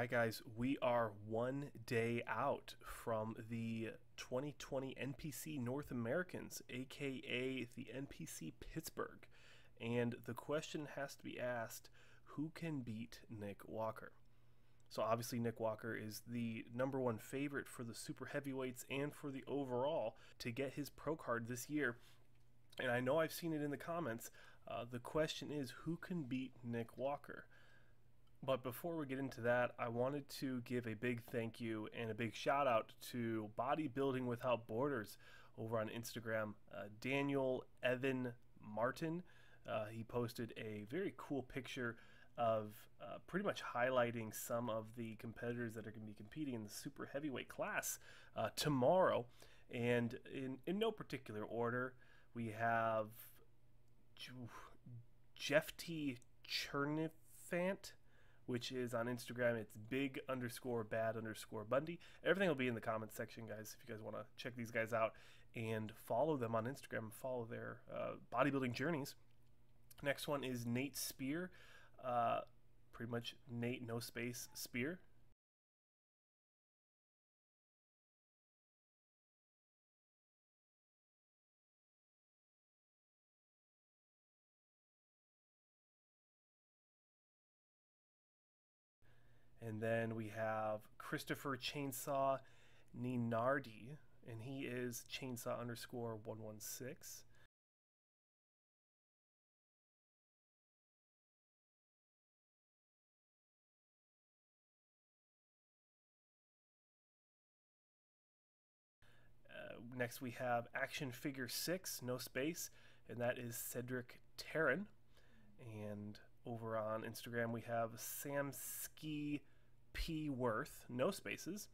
right, guys, we are 1 day out from the 2020 NPC North Americans, aka the NPC Pittsburgh. And the question has to be asked, who can beat Nick Walker? So obviously Nick Walker is the #1 favorite for the super heavyweights and for the overall to get his pro card this year. And I know I've seen it in the comments. The question is, who can beat Nick Walker? But before we get into that, I wanted to give a big thank you and a big shout out to Bodybuilding Without Borders over on Instagram. Daniel Evan Martin, he posted a very cool picture of pretty much highlighting some of the competitors that are going to be competing in the super heavyweight class tomorrow. And in no particular order, we have Jeff T. Chernifant, which is on Instagram. It's big_bad_Bundy. Everything will be in the comments section, guys, if you guys want to check these guys out and follow them on Instagram, follow their bodybuilding journeys. Next one is Nate Spear, pretty much Nate no space Spear. And then we have Christopher Chainsaw Ninardi, and he is chainsaw_116. Next we have Action Figure 6, no space, and that is Cedric Taryn. And over on Instagram we have Samski P. Worth, no spaces,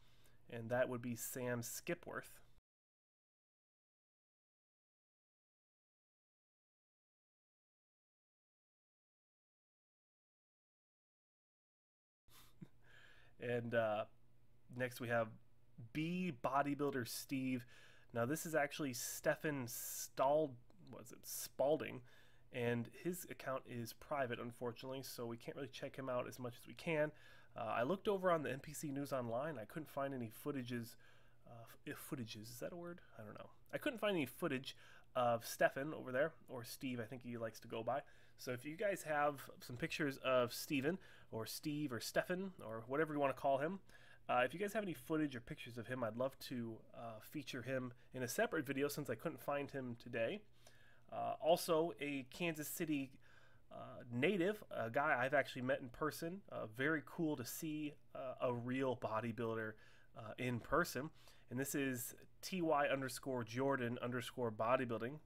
and that would be Sam Skipworth. And next we have B. Bodybuilder Steve. Now this is actually Stefan Spalding, and his account is private, unfortunately, so we can't really check him out as much as we can. I looked over on the NPC News Online. I couldn't find any footages. Is that a word? I don't know. I couldn't find any footage of Stefan over there, or Steve, I think he likes to go by. So if you guys have some pictures of Steven, or Steve, or Stefan, or whatever you want to call him, if you guys have any footage or pictures of him, I'd love to feature him in a separate video since I couldn't find him today. Also, a Kansas City native, a guy I've actually met in person. Very cool to see a real bodybuilder in person. And this is TY_Jordan_bodybuilding.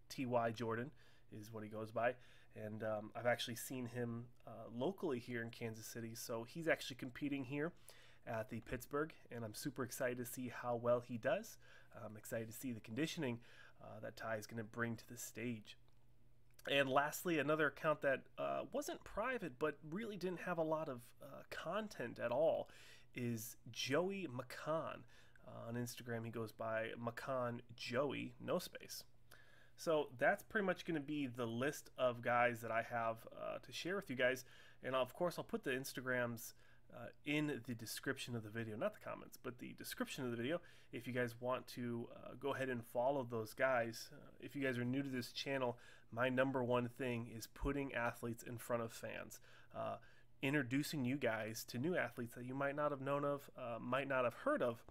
TY Jordan is what he goes by. And I've actually seen him locally here in Kansas City. So he's actually competing here at the Pittsburgh, and I'm super excited to see how well he does. I'm excited to see the conditioning that Ty is going to bring to the stage. And lastly, another account that wasn't private but really didn't have a lot of content at all is Joey McCann. On Instagram he goes by McCann Joey, no space. So that's pretty much going to be the list of guys that I have to share with you guys. And of course I'll put the Instagrams in the description of the video, not the comments, but the description of the video, if you guys want to go ahead and follow those guys. If you guys are new to this channel, my #1 thing is putting athletes in front of fans, introducing you guys to new athletes that you might not have known of, might not have heard of.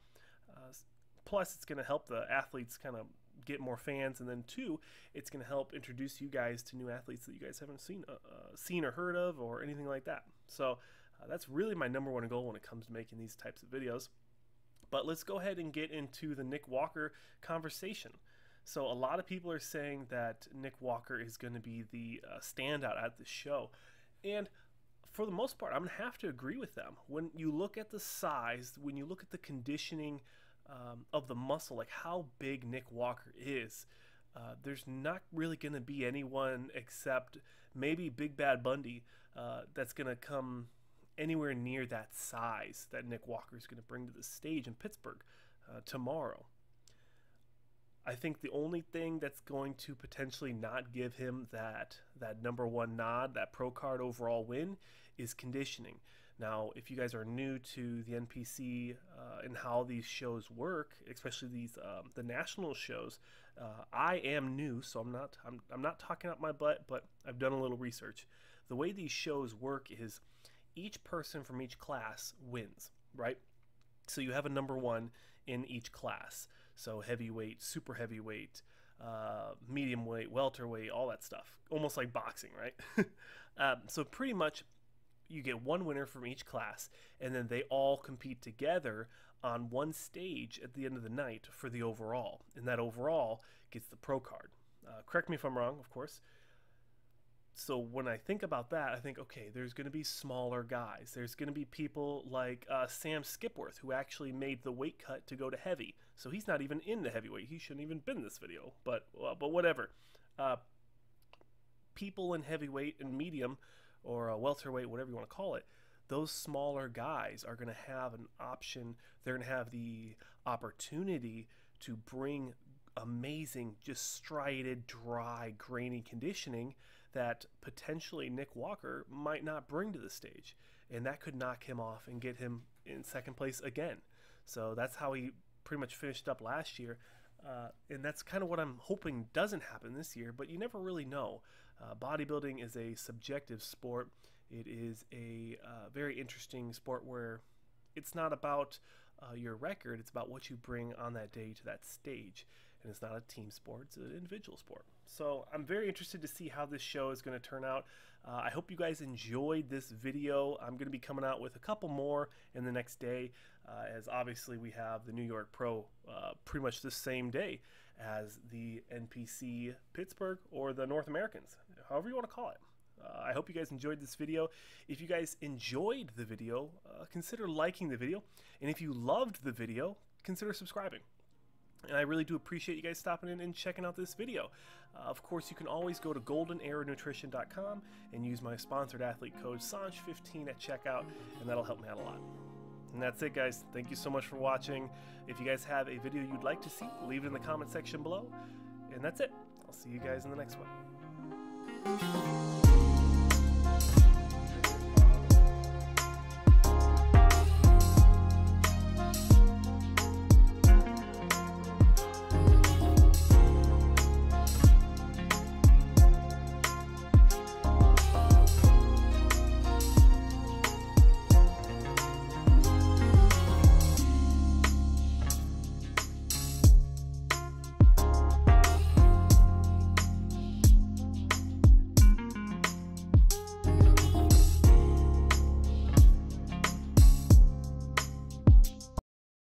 Plus it's going to help the athletes kind of get more fans, and then 2, it's going to help introduce you guys to new athletes that you guys haven't seen or heard of or anything like that. So that's really my #1 goal when it comes to making these types of videos. But let's go ahead and get into the Nick Walker conversation. So a lot of people are saying that Nick Walker is going to be the standout at the show, and for the most part I'm going to have to agree with them. When you look at the size, when you look at the conditioning of the muscle, like how big Nick Walker is, there's not really going to be anyone except maybe Big Bad Bundy that's going to come anywhere near that size that Nick Walker is going to bring to the stage in Pittsburgh tomorrow. I think the only thing that's going to potentially not give him that #1 nod, that pro card overall win, is conditioning. Now, if you guys are new to the NPC and how these shows work, especially these the national shows, I am new, so I'm not talking out my butt, but I've done a little research. The way these shows work is each person from each class wins, right? So you have a number one in each class. So heavyweight, super heavyweight, medium weight, welterweight, all that stuff. Almost like boxing, right? So pretty much you get one winner from each class, and then they all compete together on one stage at the end of the night for the overall. And that overall gets the pro card. Correct me if I'm wrong, of course. So when I think about that, I think, okay, there's going to be smaller guys. There's going to be people like Sam Skipworth, who actually made the weight cut to go to heavy. So he's not even in the heavyweight. He shouldn't even been in this video, but whatever. People in heavyweight and medium, or welterweight, whatever you want to call it, those smaller guys are going to have an option. They're going to have the opportunity to bring amazing, just striated, dry, grainy conditioning that potentially Nick Walker might not bring to the stage, and that could knock him off and get him in second place again. So that's how he pretty much finished up last year, and that's kind of what I'm hoping doesn't happen this year, but you never really know. Bodybuilding is a subjective sport. It is a very interesting sport where it's not about your record, it's about what you bring on that day to that stage. And it's not a team sport, it's an individual sport. So I'm very interested to see how this show is going to turn out. I hope you guys enjoyed this video. I'm going to be coming out with a couple more in the next day, as obviously we have the New York Pro pretty much the same day as the NPC Pittsburgh or the North Americans, however you want to call it. I hope you guys enjoyed this video. If you guys enjoyed the video, consider liking the video. And if you loved the video, consider subscribing. And I really do appreciate you guys stopping in and checking out this video. Of course, you can always go to goldeneranutrition.com and use my sponsored athlete code SANJ15 at checkout, and that'll help me out a lot. And that's it, guys. Thank you so much for watching. If you guys have a video you'd like to see, leave it in the comment section below. And that's it. I'll see you guys in the next one.